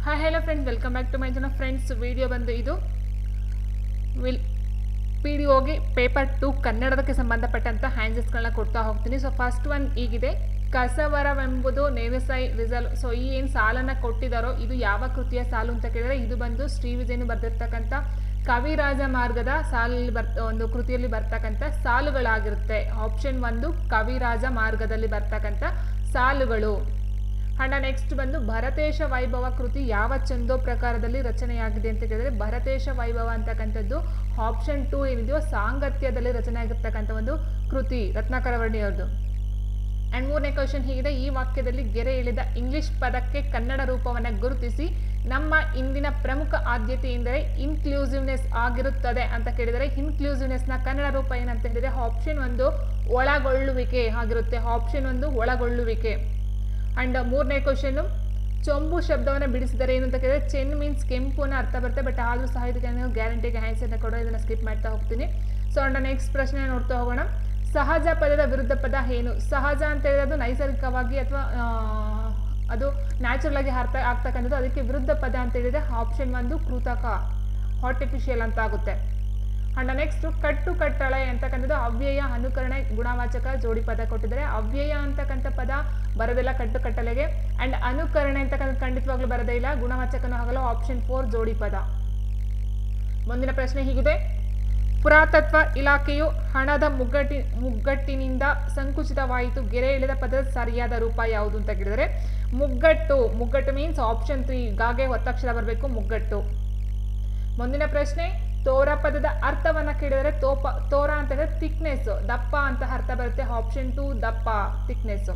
Hi hello friends, welcome back to my channel. Friends, video ಬಂದು ಇದು PDOಗೆ paper 2 ಕನ್ನಡಕ್ಕೆ ಸಂಬಂಧಪಟ್ಟಂಥ ಆನ್ಸರ್ಸ್ಗಳನ್ನ ಕೊಡ್ತಾ ಹೋಗ್ತೀನಿ. ಸೊ ಫಸ್ಟ್ ಒನ್ ಹೀಗಿದೆ: ಕಸವರವೆಂಬುದು ನೇಮಿಸೈ ರಿಸಲ್. ಸೊ ಈ ಏನು ಸಾಲನ್ನು ಕೊಟ್ಟಿದ್ದಾರೋ ಇದು ಯಾವ ಕೃತಿಯ ಸಾಲು ಅಂತ ಕೇಳಿದರೆ ಇದು ಬಂದು ಶ್ರೀ ವಿಜಯನು ಬರೆದಿರ್ತಕ್ಕಂಥ ಕವಿರಾಜ ಮಾರ್ಗದ ಸಾಲಲ್ಲಿ ಒಂದು ಕೃತಿಯಲ್ಲಿ ಬರ್ತಕ್ಕಂಥ ಸಾಲುಗಳಾಗಿರುತ್ತೆ. ಆಪ್ಷನ್ 1 ಕವಿರಾಜ ಮಾರ್ಗದಲ್ಲಿ ಬರ್ತಕ್ಕಂಥ ಸಾಲುಗಳು. ಅಂಡ್ ನೆಕ್ಸ್ಟ್ ಬಂದು ಭರತೇಶ ವೈಭವ ಕೃತಿ ಯಾವ ಛಂದೋ ಪ್ರಕಾರದಲ್ಲಿ ರಚನೆಯಾಗಿದೆ ಅಂತ ಕೇಳಿದ್ರೆ ಭರತೇಶ ವೈಭವ ಅಂತಕ್ಕಂಥದ್ದು ಆಪ್ಷನ್ 2 ಏನಿದೆಯೋ ಸಾಂಗತ್ಯದಲ್ಲಿ ರಚನೆ ಆಗಿರ್ತಕ್ಕಂಥ ಒಂದು ಕೃತಿ, ರತ್ನಾಕರ ವರ್ಣಿಯವ್ರದ್ದು. ಅಂಡ್ ಮೂರನೇ ಕ್ವಶನ್ ಹೀಗಿದೆ: ಈ ವಾಕ್ಯದಲ್ಲಿ ಗೆರೆ ಎಳೆದ ಇಂಗ್ಲಿಷ್ ಪದಕ್ಕೆ ಕನ್ನಡ ರೂಪವನ್ನು ಗುರುತಿಸಿ. ನಮ್ಮ ಇಂದಿನ ಪ್ರಮುಖ ಆದ್ಯತೆ ಎಂದರೆ ಇನ್ಕ್ಲೂಸಿವ್ನೆಸ್ ಆಗಿರುತ್ತದೆ ಅಂತ ಕೇಳಿದರೆ ಇನ್ಕ್ಲೂಸಿವ್ನೆಸ್ನ ಕನ್ನಡ ರೂಪ ಏನಂತ ಹೇಳಿದರೆ ಆಪ್ಷನ್ 1 ಒಳಗೊಳ್ಳುವಿಕೆ ಆಗಿರುತ್ತೆ. ಆಪ್ಷನ್ 1 ಒಳಗೊಳ್ಳುವಿಕೆ. ಅಂಡ್ ಮೂರನೇ ಕ್ವಶನ್ನು: ಚೊಂಬು ಶಬ್ದವನ್ನು ಬಿಡಿಸಿದರೆ ಏನು ಅಂತ ಕೇಳಿದ್ರೆ ಚೆನ್ ಮೀನ್ಸ್ ಕೆಂಪು ಅನ್ನೋ ಅರ್ಥ ಬರುತ್ತೆ. ಬಟ್ ಆದರೂ ಸಹ ಇದಕ್ಕೆ ನಾನು ಗ್ಯಾರಂಟಿಗೆ ಆನ್ಸರ್ನ ಕೊಡೋ ಇದನ್ನು ಸ್ಕಿಪ್ ಮಾಡ್ತಾ ಹೋಗ್ತೀನಿ. ಸೊ ಅಂಡ್ ನೆಕ್ಸ್ಟ್ ಪ್ರಶ್ನೆ ನೋಡ್ತಾ ಹೋಗೋಣ. ಸಹಜ ಪದದ ವಿರುದ್ಧ ಪದ ಏನು? ಸಹಜ ಅಂತ ಹೇಳಿದ್ರೆ ಅದು ನೈಸರ್ಗಿಕವಾಗಿ ಅಥವಾ ಅದು ನ್ಯಾಚುರಲ್ ಆಗಿ ಆಗ್ತಕ್ಕಂಥದ್ದು. ಅದಕ್ಕೆ ವಿರುದ್ಧ ಪದ ಅಂತ ಹೇಳಿದ್ರೆ ಆಪ್ಷನ್ 1 ಕೃತಕ, ಆರ್ಟಿಫಿಷಿಯಲ್ ಅಂತ ಆಗುತ್ತೆ. ಅಂಡ್ ನೆಕ್ಸ್ಟ್ ಕಟ್ಟುಕಟ್ಟಳೆ ಅಂತಕ್ಕಂಥದ್ದು ಅವ್ಯಯ, ಅನುಕರಣೆ, ಗುಣವಾಚಕ, ಜೋಡಿ ಪದ ಕೊಟ್ಟಿದ್ದಾರೆ. ಅವ್ಯಯ ಅಂತಕ್ಕಂಥ ಪದ ಬರೋದಿಲ್ಲ ಕಟ್ಟುಕಟ್ಟಲೆಗೆ. ಅಂಡ್ ಅನುಕರಣೆ ಅಂತಕ್ಕಂಥ ಖಂಡಿತವಾಗ್ಲೂ ಬರೋದೇ ಇಲ್ಲ, ಗುಣವಾಚಕನೂ ಆಗಲ್ಲ. ಆಪ್ಷನ್ 4 ಜೋಡಿ ಪದ. ಮುಂದಿನ ಪ್ರಶ್ನೆ ಹೀಗಿದೆ: ಪುರಾತತ್ವ ಇಲಾಖೆಯು ಹಣದ ಮುಗ್ಗಟ್ಟಿನಿಂದ ಸಂಕುಚಿತವಾಯಿತು. ಗೆರೆ ಎಳೆದ ಪದದ ಸರಿಯಾದ ರೂಪ ಯಾವುದು ಅಂತ ಕೇಳಿದರೆ ಮುಗ್ಗಟ್ಟು ಮೀನ್ಸ್ ಆಪ್ಷನ್ 3 ಗಾಗೆ ಒತ್ತಕ್ಷರ ಬರಬೇಕು, ಮುಗ್ಗಟ್ಟು. ಮುಂದಿನ ಪ್ರಶ್ನೆ: ತೋರ ಪದದ ಅರ್ಥವನ್ನ ಕೇಳಿದರೆ ತೋರ ಅಂತ ಹೇಳಿದ್ರೆ ಥಿಕ್ನೆಸ್, ದಪ್ಪ ಅಂತ ಅರ್ಥ ಬರುತ್ತೆ. ಆಪ್ಷನ್ 2 ದಪ್ಪ, ಥಿಕ್ನೆಸ್.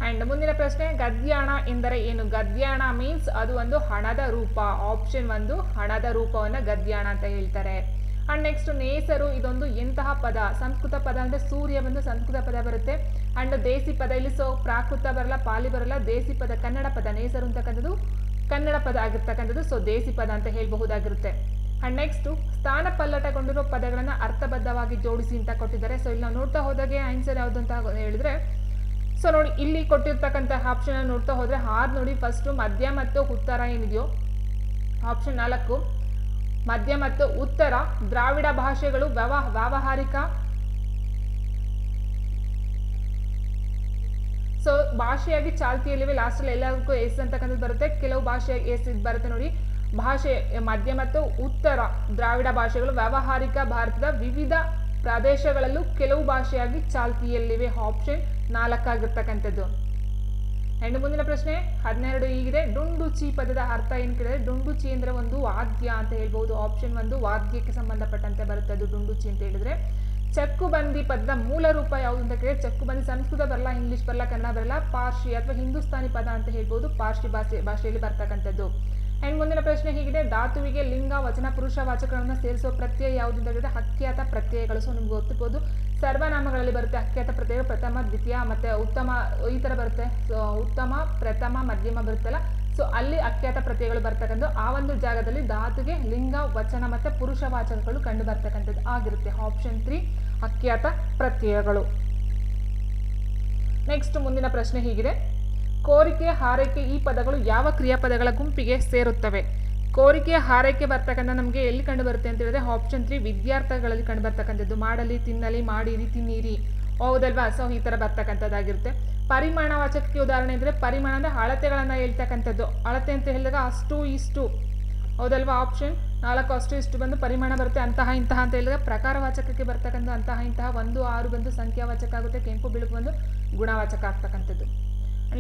ಅಂಡ್ ಮುಂದಿನ ಪ್ರಶ್ನೆ: ಗದ್ಯಾಣ ಎಂದರೆ ಏನು? ಗದ್ಯಾಣ ಮೀನ್ಸ್ ಅದು ಒಂದು ಹಣದ ರೂಪ. ಆಪ್ಷನ್ 1 ಹಣದ ರೂಪವನ್ನು ಗದ್ಯಾಣ ಅಂತ ಹೇಳ್ತಾರೆ. ಅಂಡ್ ನೆಕ್ಸ್ಟ್ ನೇಸರು, ಇದೊಂದು ಎಂತಹ ಪದ? ಸಂಸ್ಕೃತ ಪದ ಅಂದ್ರೆ ಸೂರ್ಯ ಬಂದು ಸಂಸ್ಕೃತ ಪದ ಬರುತ್ತೆ. ಅಂಡ್ ದೇಸಿ ಪದ, ಇಲ್ಲಿ ಸೊ ಪ್ರಾಕೃತ ಬರಲ್ಲ, ಪಾಲಿ ಬರಲ್ಲ, ದೇಸಿ ಪದ ಕನ್ನಡ ಪದ. ನೇಸರು ಅಂತಕ್ಕಂಥದ್ದು ಕನ್ನಡ ಪದ ಆಗಿರ್ತಕ್ಕಂಥದ್ದು, ಸೊ ದೇಸಿ ಪದ ಅಂತ ಹೇಳಬಹುದಾಗಿರುತ್ತೆ. ಅಂಡ್ ನೆಕ್ಸ್ಟ್ ಸ್ಥಾನ ಪಲ್ಲಟಗೊಂಡಿರೋ ಪದಗಳನ್ನು ಅರ್ಥಬದ್ಧವಾಗಿ ಜೋಡಿಸಿ ಅಂತ ಕೊಟ್ಟಿದ್ದಾರೆ. ಸೊ ಇಲ್ಲಿ ನಾವು ನೋಡ್ತಾ ಹೋದಾಗೆ ಆನ್ಸರ್ ಯಾವುದು ಅಂತ ಹೇಳಿದ್ರೆ, ಸೊ ನೋಡಿ ಇಲ್ಲಿ ಕೊಟ್ಟಿರ್ತಕ್ಕಂಥ ಆಪ್ಷನ್ ನೋಡ್ತಾ ಹೋದ್ರೆ 6 ನೋಡಿ. ಫಸ್ಟ್ ಮಧ್ಯ ಮತ್ತು ಉತ್ತರ ಏನಿದೆಯೋ ಆಪ್ಷನ್ 4 ಮಧ್ಯ ಮತ್ತು ಉತ್ತರ. ದ್ರಾವಿಡ ಭಾಷೆಗಳು ವ್ಯಾವಹಾರಿಕ. ಸೊ ಭಾಷೆಯಾಗಿ ಚಾಲ್ತಿಯಲ್ಲಿವೆ. ಲಾಸ್ಟಲ್ಲಿ ಎಲ್ಲರಿಗೂ ಎಸ್ ಅಂತಕ್ಕಂಥದ್ದು ಬರುತ್ತೆ. ಕೆಲವು ಭಾಷೆ ಎಸ್ ಇದು ಬರುತ್ತೆ ನೋಡಿ. ಭಾಷೆ ಮಧ್ಯ ಮತ್ತು ಉತ್ತರ ದ್ರಾವಿಡ ಭಾಷೆಗಳು ವ್ಯಾವಹಾರಿಕ. ಭಾರತದ ವಿವಿಧ ಪ್ರದೇಶಗಳಲ್ಲೂ ಕೆಲವು ಭಾಷೆಯಾಗಿ ಚಾಲ್ತಿಯಲ್ಲಿವೆ. ಆಪ್ಷನ್ 4 ಆಗಿರ್ತಕ್ಕಂಥದ್ದು. ಅಂಡ್ ಮುಂದಿನ ಪ್ರಶ್ನೆ 12 ಹೀಗಿದೆ: ಡುಂಡುಚಿ ಪದದ ಅರ್ಥ ಏನು ಕೇಳಿದ್ರೆ ಡುಂಡುಚಿ ಅಂದ್ರೆ ಒಂದು ವಾದ್ಯ ಅಂತ ಹೇಳ್ಬಹುದು. ಆಪ್ಷನ್ 1 ವಾದ್ಯಕ್ಕೆ ಸಂಬಂಧಪಟ್ಟಂತೆ ಬರುತ್ತೆ ಅದು ಡುಂಡುಚಿ ಅಂತ ಹೇಳಿದ್ರೆ. ಚಕ್ಕುಬಂದಿ ಪದದ ಮೂಲ ರೂಪ ಯಾವುದು ಅಂತ ಕೇಳಿದ್ರೆ ಚಕ್ಕುಬಂದಿ ಸಂಸ್ಕೃತ ಬರಲ್ಲ, ಇಂಗ್ಲಿಷ್ ಬರಲ್ಲ, ಕನ್ನಡ ಬರಲ್ಲ, ಪಾರ್ಸಿ ಅಥವಾ ಹಿಂದೂಸ್ತಾನಿ ಪದ ಅಂತ ಹೇಳ್ಬೋದು. ಪಾರ್ಸಿ ಭಾಷೆಯಲ್ಲಿ ಬರ್ತಕ್ಕಂಥದ್ದು. ಅಂಡ್ ಮುಂದಿನ ಪ್ರಶ್ನೆ ಹೀಗಿದೆ: ಧಾತುವಿಗೆ ಲಿಂಗ, ವಚನ, ಪುರುಷವಾಚಕಗಳನ್ನು ಸೇರಿಸುವ ಪ್ರತ್ಯಯ ಯಾವುದು ಅಂತ ಹೇಳಿದ್ರೆ ಅಖ್ಯಾತ ಪ್ರತ್ಯಯಗಳು. ಸೊ ನಿಮ್ಗೆ ಗೊತ್ತಿರ್ಬೋದು ಸರ್ವನಾಮಗಳಲ್ಲಿ ಬರುತ್ತೆ ಅಖ್ಯಾತ ಪ್ರತ್ಯಯ. ಪ್ರಥಮ, ದ್ವಿತೀಯ ಮತ್ತೆ ಉತ್ತಮ ಈ ತರ ಬರುತ್ತೆ. ಸೊ ಉತ್ತಮ, ಪ್ರಥಮ, ಮಧ್ಯಮ ಬರುತ್ತಲ್ಲ, ಸೊ ಅಲ್ಲಿ ಅಖ್ಯಾತ ಪ್ರತ್ಯಯಗಳು ಬರ್ತಕ್ಕಂಥದ್ದು. ಆ ಒಂದು ಜಾಗದಲ್ಲಿ ಧಾತುಗೆ ಲಿಂಗ, ವಚನ ಮತ್ತೆ ಪುರುಷವಾಚಕಗಳು ಕಂಡು ಬರ್ತಕ್ಕಂಥದ್ದು ಆಗಿರುತ್ತೆ. ಆಪ್ಷನ್ 3 ಅಖ್ಯಾತ ಪ್ರತ್ಯಯಗಳು. ನೆಕ್ಸ್ಟ್ ಮುಂದಿನ ಪ್ರಶ್ನೆ ಹೀಗಿದೆ: ಕೋರಿಕೆ, ಹಾರೈಕೆ ಈ ಪದಗಳು ಯಾವ ಕ್ರಿಯಾಪದಗಳ ಗುಂಪಿಗೆ ಸೇರುತ್ತವೆ? ಕೋರಿಕೆ, ಹಾರೈಕೆ ಬರ್ತಕ್ಕಂಥ ನಮಗೆ ಎಲ್ಲಿ ಕಂಡು ಬರುತ್ತೆ ಅಂತ ಹೇಳಿದ್ರೆ ಆಪ್ಷನ್ 3 ವಿದ್ಯಾರ್ಥಗಳಲ್ಲಿ ಕಂಡು ಬರ್ತಕ್ಕಂಥದ್ದು. ಮಾಡಲಿ, ತಿನ್ನಲಿ, ಮಾಡಿರಿ, ತಿನ್ನಿರಿ, ಹೌದಲ್ವಾ? ಸೊ ಈ ತರ ಬರ್ತಕ್ಕಂಥದ್ದಾಗಿರುತ್ತೆ. ಪರಿಮಾಣವಾಚಕಕ್ಕೆ ಉದಾಹರಣೆ ಅಂದರೆ ಪರಿಮಾಣ ಅಂದ್ರೆ ಅಳತೆಗಳನ್ನ ಹೇಳ್ತಕ್ಕಂಥದ್ದು. ಅಳತೆ ಅಂತ ಹೇಳಿದಾಗ ಅಷ್ಟು ಇಷ್ಟು, ಹೌದಲ್ವಾ? ಆಪ್ಷನ್ 4 ಅಷ್ಟು ಇಷ್ಟು ಬಂದು ಪರಿಮಾಣ ಬರುತ್ತೆ. ಅಂತಹ ಇಂತಹ ಅಂತ ಹೇಳಿದಾಗ ಪ್ರಕಾರವಾಚಕಕ್ಕೆ ಬರ್ತಕ್ಕಂಥ ಅಂತಹ ಇಂತಹ 1 6 ಬಂದು ಸಂಖ್ಯಾವಾಚಕ ಆಗುತ್ತೆ. ಕೆಂಪು ಬಿಳುಪು ಬಂದು ಗುಣವಾಚಕ ಆಗ್ತಕ್ಕಂಥದ್ದು.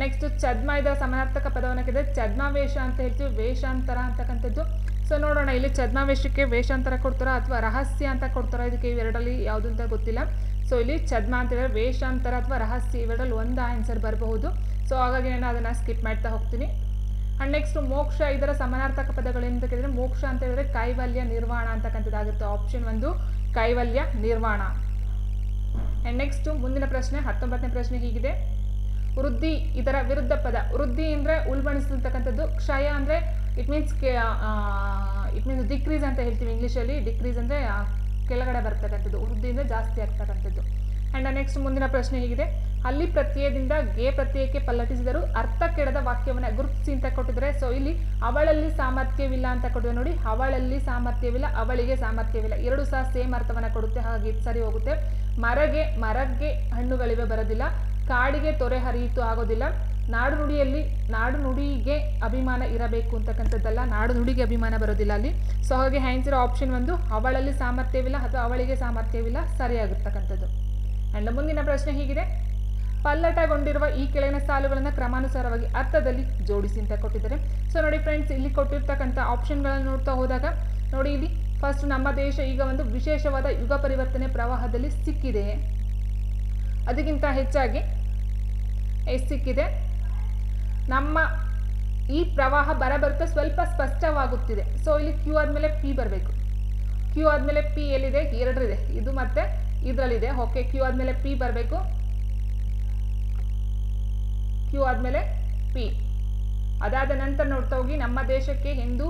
ನೆಕ್ಸ್ಟ್ ಛದ್ಮ, ಇದರ ಸಮಾನಾರ್ಥಕ ಪದವನ್ನು ಕೇಳಿದ್ರೆ ಛದ್ಮಾವೇಶ ಅಂತ ಹೇಳ್ತೀವಿ, ವೇಷಾಂತರ ಅಂತಕ್ಕಂಥದ್ದು. ಸೊ ನೋಡೋಣ ಇಲ್ಲಿ ಛದ್ಮಾವೇಶಕ್ಕೆ ವೇಷಾಂತರ ಕೊಡ್ತಾರ ಅಥವಾ ರಹಸ್ಯ ಅಂತ ಕೊಡ್ತಾರ, ಇದಕ್ಕೆ ಇವೆರಡರಲ್ಲಿ ಯಾವುದು ಅಂತ ಗೊತ್ತಿಲ್ಲ. ಸೊ ಇಲ್ಲಿ ಛದ್ಮ ಅಂತ ಹೇಳಿದ್ರೆ ವೇಷಾಂತರ ಅಥವಾ ರಹಸ್ಯ ಇವೆರಡರಲ್ಲಿ ಒಂದು ಆನ್ಸರ್ ಬರಬಹುದು. ಸೊ ಹಾಗಾಗಿ ನಾನು ಅದನ್ನು ಸ್ಕಿಪ್ ಮಾಡ್ತಾ ಹೋಗ್ತೀನಿ. ಅಂಡ್ ನೆಕ್ಸ್ಟ್ ಮೋಕ್ಷ, ಇದರ ಸಮಾನಾರ್ಥಕ ಪದಗಳು ಅಂತ ಕೇಳಿದ್ರೆ ಮೋಕ್ಷ ಅಂತ ಹೇಳಿದ್ರೆ ಕೈವಲ್ಯ, ನಿರ್ವಾಣ ಅಂತಕ್ಕಂಥದ್ದಾಗಿರುತ್ತೆ. Option 1 Kaivalya, Nirvana. And next ಮುಂದಿನ ಪ್ರಶ್ನೆ 19ನೇ ಪ್ರಶ್ನೆ ಹೀಗಿದೆ: ವೃದ್ಧಿ ಇದರ ವಿರುದ್ಧ ಪದ. ವೃದ್ಧಿ ಅಂದರೆ ಉಲ್ಬಣಿಸ್ತಕ್ಕಂಥದ್ದು. ಕ್ಷಯ ಅಂದರೆ ಇಟ್ ಮೀನ್ಸ್ ಡಿಕ್ರೀಸ್ ಅಂತ ಹೇಳ್ತೀವಿ ಇಂಗ್ಲೀಷಲ್ಲಿ. ಡಿಕ್ರೀಸ್ ಅಂದರೆ ಕೆಳಗಡೆ ಬರ್ತಕ್ಕಂಥದ್ದು. ವೃದ್ಧಿ ಅಂದರೆ ಜಾಸ್ತಿ ಆಗ್ತಕ್ಕಂಥದ್ದು. ಆ್ಯಂಡ್ ನೆಕ್ಸ್ಟ್ ಮುಂದಿನ ಪ್ರಶ್ನೆ ಹೀಗಿದೆ, ಅಲ್ಲಿ ಪ್ರತ್ಯಯದಿಂದ ಗೆ ಪ್ರತ್ಯಯಕ್ಕೆ ಪಲ್ಲಟಿಸಿದರು ಅರ್ಥ ಕೆಡದ ವಾಕ್ಯವನ್ನು ಗುರುತಿಸಿ ಅಂತ ಕೊಟ್ಟಿದ್ದಾರೆ. ಸೊ ಇಲ್ಲಿ ಅವಳಲ್ಲಿ ಸಾಮರ್ಥ್ಯವಿಲ್ಲ ಅಂತ ಕೊಟ್ಟಿದ್ದಾರೆ ನೋಡಿ. ಅವಳಲ್ಲಿ ಸಾಮರ್ಥ್ಯವಿಲ್ಲ, ಅವಳಿಗೆ ಸಾಮರ್ಥ್ಯವಿಲ್ಲ, ಎರಡು ಸಹ ಸೇಮ್ ಅರ್ಥವನ್ನು ಕೊಡುತ್ತೆ, ಹಾಗೆ ಸರಿ ಹೋಗುತ್ತೆ. ಮರಗೆ ಹಣ್ಣುಗಳಿವೆ ಬರೋದಿಲ್ಲ, ಕಾಡಿಗೆ ತೊರೆ ಹರಿಯಿತು ಆಗೋದಿಲ್ಲ. ನಾಡು ನುಡಿಗೆ ಅಭಿಮಾನ ಇರಬೇಕು ಅಂತಕ್ಕಂಥದ್ದಲ್ಲ, ನಾಡು ನುಡಿಗೆ ಅಭಿಮಾನ ಬರೋದಿಲ್ಲ ಅಲ್ಲಿ. ಸೊ ಹಾಗೆ ಆನ್ಸರ್ ಆಪ್ಷನ್ 1 ಅವಳಲ್ಲಿ ಸಾಮರ್ಥ್ಯವಿಲ್ಲ ಅಥವಾ ಅವಳಿಗೆ ಸಾಮರ್ಥ್ಯವಿಲ್ಲ ಸರಿಯಾಗಿರ್ತಕ್ಕಂಥದ್ದು. ಆ್ಯಂಡ್ ಮುಂದಿನ ಪ್ರಶ್ನೆ ಹೀಗಿದೆ, ಪಲ್ಲಟಗೊಂಡಿರುವ ಈ ಕೆಳಗಿನ ಸಾಲುಗಳನ್ನು ಕ್ರಮಾನುಸಾರವಾಗಿ ಅರ್ಥದಲ್ಲಿ ಜೋಡಿಸಿ ಅಂತ ಕೊಟ್ಟಿದ್ದಾರೆ. ಸೊ ನೋಡಿ ಫ್ರೆಂಡ್ಸ್, ಇಲ್ಲಿ ಕೊಟ್ಟಿರ್ತಕ್ಕಂಥ ಆಪ್ಷನ್ಗಳನ್ನು ನೋಡ್ತಾ ಹೋದಾಗ ನೋಡಿ, ಇಲ್ಲಿ ಫಸ್ಟ್ ನಮ್ಮ ದೇಶ ಈಗ ಒಂದು ವಿಶೇಷವಾದ ಯುಗ ಪರಿವರ್ತನೆ ಪ್ರವಾಹದಲ್ಲಿ ಸಿಕ್ಕಿದೆ, ಅದಕ್ಕಿಂತ ಹೆಚ್ಚಾಗಿ ಎಷ್ಟು ಸಿಕ್ಕಿದೆ, ನಮ್ಮ ಈ ಪ್ರವಾಹ ಬರಬರುತ್ತಾ ಸ್ವಲ್ಪ ಸ್ಪಷ್ಟವಾಗುತ್ತಿದೆ. ಸೊ ಇಲ್ಲಿ ಕ್ಯೂ ಆದಮೇಲೆ ಪಿ ಬರಬೇಕು. ಕ್ಯೂ ಆದಮೇಲೆ ಪಿ ಎಲ್ಲಿದೆ, ಎರಡರಿದೆ, ಇದು ಮತ್ತೆ ಇದರಲ್ಲಿದೆ. ಓಕೆ, ಕ್ಯೂ ಆದಮೇಲೆ ಪಿ ಬರಬೇಕು, ಕ್ಯೂ ಆದಮೇಲೆ ಪಿ. ಅದಾದ ನಂತರ ನೋಡ್ತಾ ಹೋಗಿ, ನಮ್ಮ ದೇಶಕ್ಕೆ ಎಂದು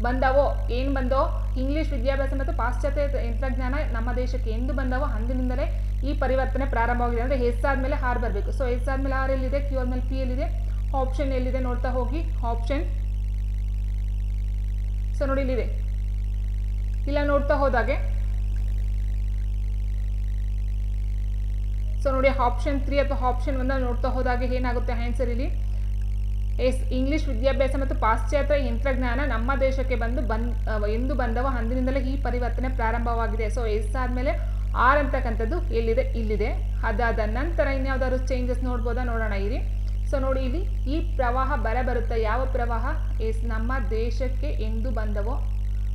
ಬಂದವೋ, ಏನು ಬಂದೋ, ಇಂಗ್ಲಿಷ್ ವಿದ್ಯಾಭ್ಯಾಸ ಮತ್ತು ಪಾಶ್ಚಾತ್ಯ ತಂತ್ರಜ್ಞಾನ ನಮ್ಮ ದೇಶಕ್ಕೆ ಎಂದು ಬಂದವೋ ಅಂದಿನಿಂದಲೇ ಈ ಪರಿವರ್ತನೆ ಪ್ರಾರಂಭವಾಗಿದೆ. ಅಂದರೆ ಹೆಸ್ಸಾದ್ಮೇಲೆ ಆರ್ ಬರಬೇಕು. ಸೊ ಹೆಸ್ಸಾದ್ಮೇಲೆ ಆರ್ ಎಲ್ಲಿದೆ, ಕ್ಯೂ ಆದ್ಮೇಲೆ ಪಿ ಎಲ್ಲಿದೆ, ಆಪ್ಷನ್ ಎಲ್ಲಿದೆ ನೋಡ್ತಾ ಹೋಗಿ, ಆಪ್ಷನ್. ಸೊ ನೋಡಿ ಇಲ್ಲಿದೆ, ಇಲ್ಲ ನೋಡ್ತಾ ಹೋದಾಗೆ, ಸೊ ನೋಡಿ ಆಪ್ಷನ್ 3 ಅಥವಾ ಆಪ್ಷನ್ 1 ನೋಡ್ತಾ ಹೋದಾಗೆ ಏನಾಗುತ್ತೆ ಆನ್ಸರ್ ಇಲ್ಲಿ, ಇಂಗ್ಲಿಷ್ ವಿದ್ಯಾಭ್ಯಾಸ ಮತ್ತು ಪಾಶ್ಚಾತ್ಯ ತಂತ್ರಜ್ಞಾನ ನಮ್ಮ ದೇಶಕ್ಕೆ ಎಂದು ಬಂದವ ಅಂದಿನಿಂದಲೇ ಈ ಪರಿವರ್ತನೆ ಪ್ರಾರಂಭವಾಗಿದೆ. ಸೊ ಎಸ್ ಆದಮೇಲೆ ಆರ್ ಅಂತಕ್ಕಂಥದ್ದು ಎಲ್ಲಿದೆ, ಇಲ್ಲಿದೆ. ಅದಾದ ನಂತರ ಇನ್ಯಾವುದಾದ್ರು ಚೇಂಜಸ್ ನೋಡ್ಬೋದಾ, ನೋಡೋಣ ಇರಿ. ಸೊ ನೋಡಿ ಇಲ್ಲಿ ಈ ಪ್ರವಾಹ ಬರುತ್ತಾ, ಯಾವ ಪ್ರವಾಹ, ನಮ್ಮ ದೇಶಕ್ಕೆ ಎಂದು ಬಂದವೋ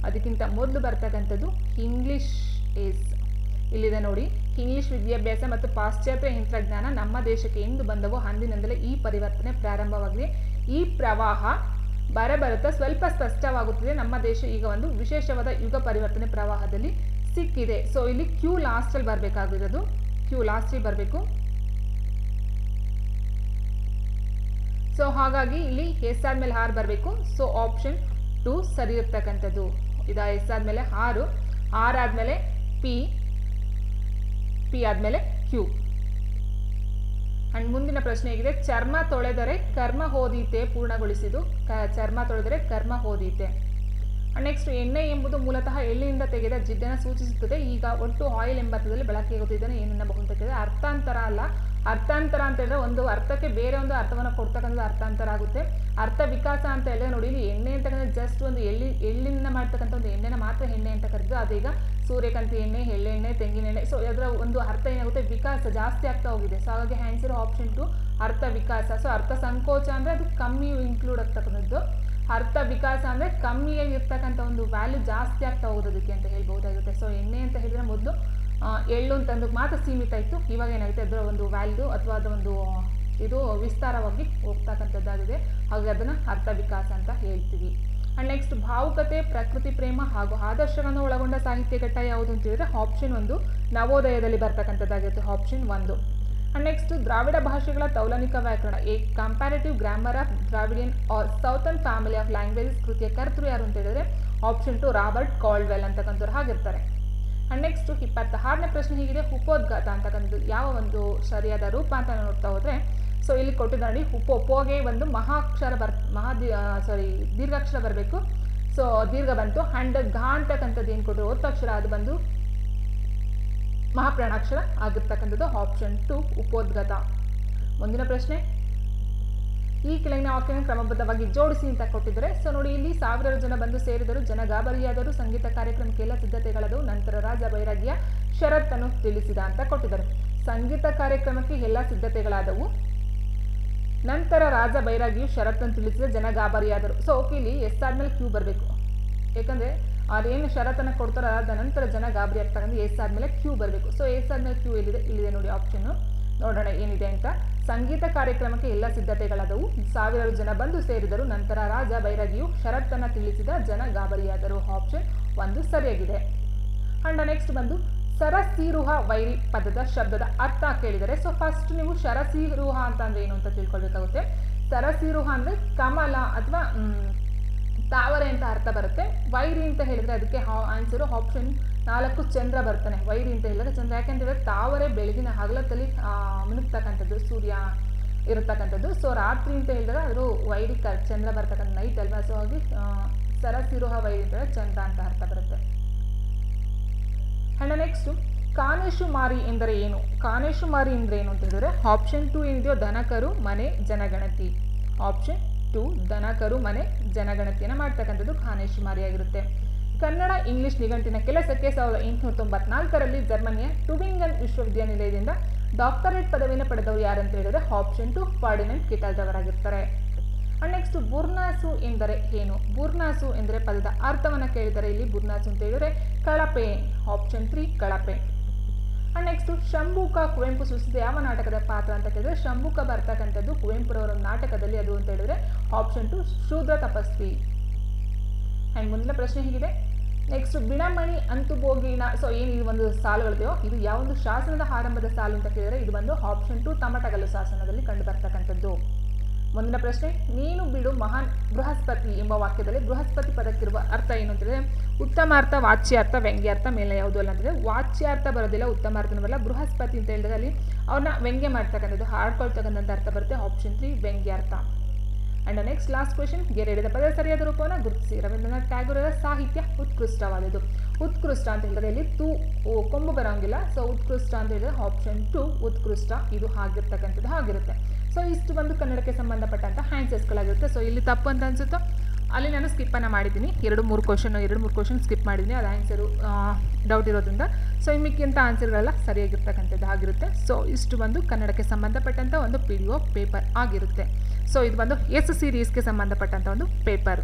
ಅದಕ್ಕಿಂತ ಮೊದಲು ಬರ್ತಕ್ಕಂಥದ್ದು ಇಂಗ್ಲಿಷ್ ಇಲ್ಲಿದೆ ನೋಡಿ, ಇಂಗ್ಲಿಷ್ ವಿದ್ಯಾಭ್ಯಾಸ ಮತ್ತು ಪಾಶ್ಚಾತ್ಯ ತಂತ್ರಜ್ಞಾನ ನಮ್ಮ ದೇಶಕ್ಕೆ ಎಂದು ಬಂದವೋ ಅಂದಿನಿಂದಲೇ ಈ ಪರಿವರ್ತನೆ ಪ್ರಾರಂಭವಾಗಿದೆ. ಈ ಪ್ರವಾಹ ಬರುತ್ತಾ ಸ್ವಲ್ಪ ಸ್ಪಷ್ಟವಾಗುತ್ತಿದೆ, ನಮ್ಮ ದೇಶ ಈಗ ಒಂದು ವಿಶೇಷವಾದ ಯುಗ ಪರಿವರ್ತನೆ ಪ್ರವಾಹದಲ್ಲಿ ಸಿಕ್ಕಿದೆ. ಸೊ ಇಲ್ಲಿ ಕ್ಯೂ ಲಾಸ್ಟಲ್ಲಿ ಬರಬೇಕಾಗಿರೋದು, ಕ್ಯೂ ಲಾಸ್ಟಿಗೆ ಬರಬೇಕು. ಸೊ ಹಾಗಾಗಿ ಇಲ್ಲಿ ಎಸ್ ಆದ್ಮೇಲೆ ಆರ್ ಬರಬೇಕು. ಸೊ ಆಪ್ಷನ್ 2 ಸರಿ ಇರ್ತಕ್ಕಂಥದ್ದು. ಇದು ಎಸ್ ಆದ್ಮೇಲೆ ಆರು, ಆರ್ ಆದ್ಮೇಲೆ ಪಿ, ಪಿ ಆದ್ಮೇಲೆ ಕ್ಯೂ. ಅಂಡ್ ಮುಂದಿನ ಪ್ರಶ್ನೆ ಹೇಗಿದೆ, ಚರ್ಮ ತೊಳೆದರೆ ಕರ್ಮ ಹೋದೀತೆ ಪೂರ್ಣಗೊಳಿಸಿದು, ಚರ್ಮ ತೊಳೆದರೆ ಕರ್ಮ ಹೋದೀತೆ. ನೆಕ್ಸ್ಟ್, ಎಣ್ಣೆ ಎಂಬುದು ಮೂಲತಃ ಎಳ್ಳಿನಿಂದ ತೆಗೆದ ಜಿಡ್ಡನ್ನು ಸೂಚಿಸುತ್ತದೆ. ಈಗ ಒಟ್ಟು ಆಯಿಲ್ ಎಂಬ ಅರ್ಥದಲ್ಲಿ ಬಳಕೆಯಾಗುತ್ತದೆ. ಇದನ್ನು ಏನೆನ್ನಬಹುದು ಅಂತ ಕೇಳಿದ್ರೆ ಅರ್ಥಾಂತರ ಅಲ್ಲ. ಅರ್ಥಾಂತರ ಅಂತ ಹೇಳಿದ್ರೆ ಒಂದು ಅರ್ಥಕ್ಕೆ ಬೇರೆ ಒಂದು ಅರ್ಥವನ್ನು ಕೊಡ್ತಕ್ಕಂಥದ್ದು ಅರ್ಥಾಂತರ ಆಗುತ್ತೆ. ಅರ್ಥ ವಿಕಾಸ ಅಂತ ಹೇಳಿದ್ರೆ ನೋಡಿ, ಇಲ್ಲಿ ಎಣ್ಣೆ ಅಂತಕ್ಕಂಥ ಜಸ್ಟ್ ಒಂದು ಎಳ್ಳಿನಿಂದ ಮಾಡ್ತಕ್ಕಂಥ ಒಂದು ಎಣ್ಣೆನ ಮಾತ್ರ ಎಣ್ಣೆ ಅಂತ ಕರೆದು, ಅದೀಗ ಸೂರ್ಯಕಾಂತಿ ಎಣ್ಣೆ, ಎಳ್ಳೆಣ್ಣೆ, ತೆಂಗಿನ ಎಣ್ಣೆ. ಸೊ ಅದರ ಒಂದು ಅರ್ಥ ಏನಾಗುತ್ತೆ, ವಿಕಾಸ ಜಾಸ್ತಿ ಆಗ್ತಾ ಹೋಗಿದೆ. ಸೊ ಹಾಗಾಗಿ ಆನ್ಸರ್ ಆಪ್ಷನ್ 2 ಅರ್ಥ ವಿಕಾಸ. ಸೊ ಅರ್ಥ ಸಂಕೋಚ ಅಂದರೆ ಅದು ಕಮ್ಮಿ ಇನ್ಕ್ಲೂಡ್ ಆಗ್ತಕ್ಕಂಥದ್ದು, ಅರ್ಥ ವಿಕಾಸ ಅಂದರೆ ಕಮ್ಮಿಯಾಗಿ ಇರ್ತಕ್ಕಂಥ ಒಂದು ವ್ಯಾಲ್ಯೂ ಜಾಸ್ತಿ ಆಗ್ತಾ ಹೋಗೋದಕ್ಕೆ ಅಂತ ಹೇಳ್ಬಹುದಾಗುತ್ತೆ. ಸೊ ಎಣ್ಣೆ ಅಂತ ಹೇಳಿದ್ರೆ ಮೊದಲು ಎಳ್ಳು ಅಂತಂದಕ್ಕೆ ಮಾತ್ರ ಸೀಮಿತ ಇತ್ತು, ಇವಾಗ ಏನಾಗುತ್ತೆ ಅದರ ಒಂದು ವ್ಯಾಲ್ಯೂ ಅಥವಾ ಅದರ ಒಂದು ಇದು ವಿಸ್ತಾರವಾಗಿ ಹೋಗ್ತಕ್ಕಂಥದ್ದಾಗಿದೆ. ಹಾಗಾಗಿ ಅದನ್ನು ಅರ್ಥ ವಿಕಾಸ ಅಂತ ಹೇಳ್ತೀವಿ. ಆ್ಯಂಡ್ ನೆಕ್ಸ್ಟ್, ಭಾವುಕತೆ, ಪ್ರಕೃತಿ ಪ್ರೇಮ ಹಾಗೂ ಆದರ್ಶಗಳನ್ನು ಒಳಗೊಂಡ ಸಾಹಿತ್ಯ ಘಟ್ಟ ಯಾವುದು ಅಂತ ಹೇಳಿದ್ರೆ ಆಪ್ಷನ್ 1 ನವೋದಯದಲ್ಲಿ ಬರ್ತಕ್ಕಂಥದ್ದಾಗಿರುತ್ತೆ, ಆಪ್ಷನ್ 1. ಆ್ಯಂಡ್ ನೆಕ್ಸ್ಟ್, ದ್ರಾವಿಡ ಭಾಷೆಗಳ ತೌಲನಿಕ ವ್ಯಾಕರಣ, a comparative grammar of Dravidian or southern family of languages ಕೃತಿಯ ಕರ್ತೃ ಯಾರು ಅಂತ ಹೇಳಿದ್ರೆ ಆಪ್ಷನ್ 2 ರಾಬರ್ಟ್ ಕಾಲ್ಡ್ವೆಲ್ ಅಂತಕ್ಕಂಥವ್ರು ಹಾಗಿರ್ತಾರೆ. ಆ್ಯಂಡ್ ನೆಕ್ಸ್ಟ್ 26ನೇ ಪ್ರಶ್ನೆ ಹೀಗಿದೆ, ಉಪೋದ್ಘಾತ ಅಂತಕ್ಕಂಥದ್ದು ಯಾವ ಒಂದು ಸರಿಯಾದ ರೂಪ ಅಂತ ನೋಡ್ತಾ ಹೋದರೆ, ಸೊ ಇಲ್ಲಿ ಕೊಟ್ಟಿದ್ದಾರೆ ಪೋಗೆ ಒಂದು ಮಹಾಕ್ಷರ ದೀರ್ಘಾಕ್ಷರ ಬರಬೇಕು. ಸೊ ದೀರ್ಘ ಬಂತು. ಆ್ಯಂಡ್ ಘ ಅಂತಕ್ಕಂಥದ್ದು ಏನು ಕೊಟ್ಟರು ಒತ್ತಕ್ಷರ, ಅದು ಬಂದು ಮಹಾಪ್ರಾಣಾಕ್ಷರ ಆಗಿರ್ತಕ್ಕಂಥದ್ದು, ಆಪ್ಷನ್ 2 ಉಪೋದ್ಘಾತ. ಮುಂದಿನ ಪ್ರಶ್ನೆ, ಈ ಕೆಳಗಿನ ವಾಕ್ಯವನ್ನು ಕ್ರಮಬದ್ಧವಾಗಿ ಜೋಡಿಸಿ ಅಂತ ಕೊಟ್ಟಿದ್ದಾರೆ. ಸೊ ನೋಡಿ, ಇಲ್ಲಿ ಸಾವಿರಾರು ಜನ ಬಂದು ಸೇರಿದರು, ಜನ ಗಾಬರಿಯಾದರು, ಸಂಗೀತ ಕಾರ್ಯಕ್ರಮಕ್ಕೆಲ್ಲ ಸಿದ್ಧತೆಗಳದವು, ನಂತರ ರಾಜ ಬೈರಾಗಿಯ ಷರತ್ತನ್ನು ತಿಳಿಸಿದ ಅಂತ ಕೊಟ್ಟಿದ್ದಾರೆ. ಸಂಗೀತ ಕಾರ್ಯಕ್ರಮಕ್ಕೆ ಎಲ್ಲ ಸಿದ್ಧತೆಗಳಾದವು, ನಂತರ ರಾಜ ಬೈರಾಗಿಯು ಷರತ್ತನ್ನು ತಿಳಿಸಿದ, ಜನ ಗಾಬರಿಯಾದರು. ಸೊ ಓಕೆ, ಇಲ್ಲಿ ಎಸ್ ಆದ್ಮೇಲೆ ಕ್ಯೂ ಬರಬೇಕು, ಯಾಕಂದರೆ ಅವ್ರೇನು ಷರತ್ತನ್ನು ಕೊಡ್ತಾರೋ ಅದಾದ ನಂತರ ಜನ ಗಾಬರಿ ಆಗ್ತಕ್ಕಂಥ ಎಸ್ ಆದ್ಮೇಲೆ ಕ್ಯೂ ಬರಬೇಕು. ಸೊ ಎಸ್ ಆದ್ಮೇಲೆ ಕ್ಯೂ ಇಲ್ಲಿದೆ ನೋಡಿ ಆಪ್ಷನ್ನು, ನೋಡೋಣ ಏನಿದೆ ಅಂತ. ಸಂಗೀತ ಕಾರ್ಯಕ್ರಮಕ್ಕೆ ಎಲ್ಲ ಸಿದ್ಧತೆಗಳಾದವು, ಸಾವಿರಾರು ಜನ ಬಂದು ಸೇರಿದರು, ನಂತರ ರಾಜ ಬೈರಾಗಿಯು ಷರತ್ತನ್ನು ತಿಳಿಸಿದ, ಜನ ಗಾಬರಿಯಾದರು, ಆಪ್ಷನ್ 1 ಸರಿಯಾಗಿದೆ. ಅಂಡ್ ನೆಕ್ಸ್ಟ್ ಬಂದು ಸರಸೀರುಹ ವೈರಿ ಪದದ ಶಬ್ದದ ಅರ್ಥ ಕೇಳಿದರೆ. ಸೊ ಫಸ್ಟ್ ನೀವು ಶರಸೀರುಹ ಅಂತ ಅಂದ್ರೆ ಏನು ಅಂತ ತಿಳ್ಕೊಳ್ಬೇಕಾಗುತ್ತೆ. ಸರಸೀರುಹ ಅಂದರೆ ಕಮಲ ಅಥವಾ ತಾವರೆ ಅಂತ ಅರ್ಥ ಬರುತ್ತೆ. ವೈರಿ ಅಂತ ಹೇಳಿದ್ರೆ ಅದಕ್ಕೆ ಆನ್ಸರು ಆಪ್ಷನ್ 4 ಚಂದ್ರ ಬರ್ತಾನೆ. ವೈರಿ ಅಂತ ಹೇಳಿದ್ರೆ ಚಂದ್ರ, ಯಾಕೆಂತೇಳಿದ್ರೆ ತಾವರೆ ಬೆಳಗಿನ ಹಗಲತ್ತಲ್ಲಿ ಮಿನುಗ್ತಕ್ಕಂಥದ್ದು, ಸೂರ್ಯ ಇರತಕ್ಕಂಥದ್ದು. ಸೊ ರಾತ್ರಿ ಅಂತ ಹೇಳಿದ್ರೆ ಅದು ವೈರಿ ಚಂದ್ರ ಬರ್ತಕ್ಕಂಥ ನೈಟ್ ಅಲ್ವಾ. ಸೊ ಹಾಗೆ ಸರಸಿರೋಹ ವೈರಿ ಅಂತ ಚಂದ್ರ ಅಂತ ಅರ್ಥ ಬರುತ್ತೆ. ಆ್ಯಂಡ್ ನೆಕ್ಸ್ಟು ಕಾನೇಶುಮಾರಿ ಎಂದರೆ ಏನು? ಕಾನೇಶುಮಾರಿ ಅಂದರೆ ಏನು ಅಂತ ಹೇಳಿದ್ರೆ ಆಪ್ಷನ್ 2 ಏನಿದೆಯೋ ದನ ಕರು ಮನೆ ಜನಗಣತಿ. ಆಪ್ಷನ್ 2 ದನ ಕರು ಮನೆ ಜನಗಣತಿಯನ್ನು ಮಾಡ್ತಕ್ಕಂಥದ್ದು ಕಾನೇಶುಮಾರಿ ಆಗಿರುತ್ತೆ. ಕನ್ನಡ ಇಂಗ್ಲಿಷ್ ನಿಘಂಟಿನ ಕೆಲಸಕ್ಕೆ 1894ರಲ್ಲಿ ಜರ್ಮನಿಯ ಟುಬಿಂಗನ್ ವಿಶ್ವವಿದ್ಯಾನಿಲಯದಿಂದ ಡಾಕ್ಟರೇಟ್ ಪದವಿಯನ್ನು ಪಡೆದವರು ಯಾರಂತ ಹೇಳಿದ್ರೆ ಆಪ್ಷನ್ 2 ಫರ್ಡಿನೆಂಟ್ ಕಿಟಲ್ರವರಾಗಿರ್ತಾರೆ. ಆ್ಯಂಡ್ ನೆಕ್ಸ್ಟ್ ಬುರ್ನಾಸು ಎಂದರೆ ಏನು? ಬುರ್ನಾಸು ಎಂದರೆ ಪದದ ಅರ್ಥವನ್ನು ಕೇಳಿದರೆ ಇಲ್ಲಿ ಬುರ್ನಾಸು ಅಂತ ಹೇಳಿದರೆ ಕಳಪೆ. ಆಪ್ಷನ್ 3 ಕಳಪೆ. ಆ್ಯಂಡ್ ನೆಕ್ಸ್ಟ್ ಶಂಭೂಕ ಕುವೆಂಪು ಸೃಷ್ಟಿಸಿದ ಯಾವ ನಾಟಕದ ಪಾತ್ರ ಅಂತ ಕೇಳಿದ್ರೆ ಶಂಭೂಕ ಬರ್ತಕ್ಕಂಥದ್ದು ಕುವೆಂಪುರವರ ನಾಟಕದಲ್ಲಿ, ಅದು ಅಂತ ಹೇಳಿದ್ರೆ ಆಪ್ಷನ್ 2 ಶೂದ್ರ ತಪಸ್ವಿ. ಆ್ಯಂಡ್ ಮುಂದಿನ ಪ್ರಶ್ನೆ ಹೀಗಿದೆ, ನೆಕ್ಸ್ಟ್ ಬಿಣಮಣಿ ಅಂತುಬೋಗಿಣ. ಸೊ ಏನು ಇದು ಒಂದು ಸಾಲುಗಳಿದೆಯೋ ಇದು ಯಾವೊಂದು ಶಾಸನದ ಆರಂಭದ ಸಾಲು ಅಂತ ಕೇಳಿದರೆ ಇದು ಬಂದು ಆಪ್ಷನ್ 2 ತಮಟಗಲ್ಲು ಶಾಸನದಲ್ಲಿ ಕಂಡು ಬರ್ತಕ್ಕಂಥದ್ದು. ಮುಂದಿನ ಪ್ರಶ್ನೆ, ನೀನು ಬಿಡು ಮಹಾನ್ ಬೃಹಸ್ಪತಿ ಎಂಬ ವಾಕ್ಯದಲ್ಲಿ ಬೃಹಸ್ಪತಿ ಪದಕ್ಕಿರುವ ಅರ್ಥ ಏನು ಅಂತಂದರೆ ಉತ್ತಮಾರ್ಥ, ವಾಚ್ಯಾರ್ಥ, ವ್ಯಂಗ್ಯಾರ್ಥ, ಮೇಲೆ ಯಾವುದು ಅಲ್ಲ ಅಂತಂದರೆ ವಾಚ್ಯಾರ್ಥ ಬರೋದಿಲ್ಲ, ಉತ್ತಮಾರ್ಥನೂ ಬರಲ್ಲ. ಬೃಹಸ್ಪತಿ ಅಂತ ಹೇಳಿದ್ರೆ ಅಲ್ಲಿ ಅವ್ರನ್ನ ವ್ಯಂಗ್ಯ ಮಾಡ್ತಕ್ಕಂಥದ್ದು, ಹಾಡ್ಕೊಳ್ತಕ್ಕಂಥ ಅರ್ಥ ಬರುತ್ತೆ. ಆಪ್ಷನ್ 3 ವ್ಯಂಗ್ಯಾರ್ಥ. ಆ್ಯಂಡ್ ನೆಕ್ಸ್ಟ್ ಲಾಸ್ಟ್ ಕ್ವೆಶನ್, ಗೆರೆ ಹಿಡಿದ ಪದ ಸರಿಯಾದ ರೂಪವನ್ನು ಗುರುತಿಸಿ. ರವೀಂದ್ರನಾಥ್ ಟ್ಯಾಗೋರರ ಸಾಹಿತ್ಯ ಉತ್ಕೃಷ್ಟವಾದದ್ದು. ಉತ್ಕೃಷ್ಟ ಅಂತ ಹೇಳಿದ್ರೆ ಇಲ್ಲಿ ಕೊಂಬು ಬರೋಂಗಿಲ್ಲ. ಸೊ ಉತ್ಕೃಷ್ಟ ಅಂತ ಹೇಳಿದ್ರೆ ಆಪ್ಷನ್ 2 ಉತ್ಕೃಷ್ಟ, ಇದು ಆಗಿರ್ತಕ್ಕಂಥದ್ದು ಆಗಿರುತ್ತೆ. ಸೊ ಇಷ್ಟು ಬಂದು ಕನ್ನಡಕ್ಕೆ ಸಂಬಂಧಪಟ್ಟಂಥ ಆನ್ಸರ್ಸ್ಗಳಾಗಿರುತ್ತೆ. ಸೊ ಇಲ್ಲಿ ತಪ್ಪು ಅಂತ ಅನಿಸುತ್ತೋ ಅಲ್ಲಿ ನಾನು ಸ್ಕಿಪ್ಪನ್ನು ಮಾಡಿದ್ದೀನಿ, 2-3 ಕ್ವಶನ್ ಸ್ಕಿಪ್ ಮಾಡಿದ್ದೀನಿ, ಅದು ಆನ್ಸರು ಡೌಟ್ ಇರೋದ್ರಿಂದ. ಸೊ ಮಿಕ್ಕಿಂತ ಆನ್ಸರ್ಗಳೆಲ್ಲ ಸರಿಯಾಗಿರ್ತಕ್ಕಂಥದ್ದು ಆಗಿರುತ್ತೆ. ಸೊ ಇಷ್ಟು ಬಂದು ಕನ್ನಡಕ್ಕೆ ಸಂಬಂಧಪಟ್ಟಂಥ ಒಂದು PDO ಪೇಪರ್ ಆಗಿರುತ್ತೆ. ಸೊ ಇದು ಬಂದು ಎಸ್ ಸೀರೀಸ್ಗೆ ಸಂಬಂಧಪಟ್ಟಂಥ ಒಂದು ಪೇಪರ್.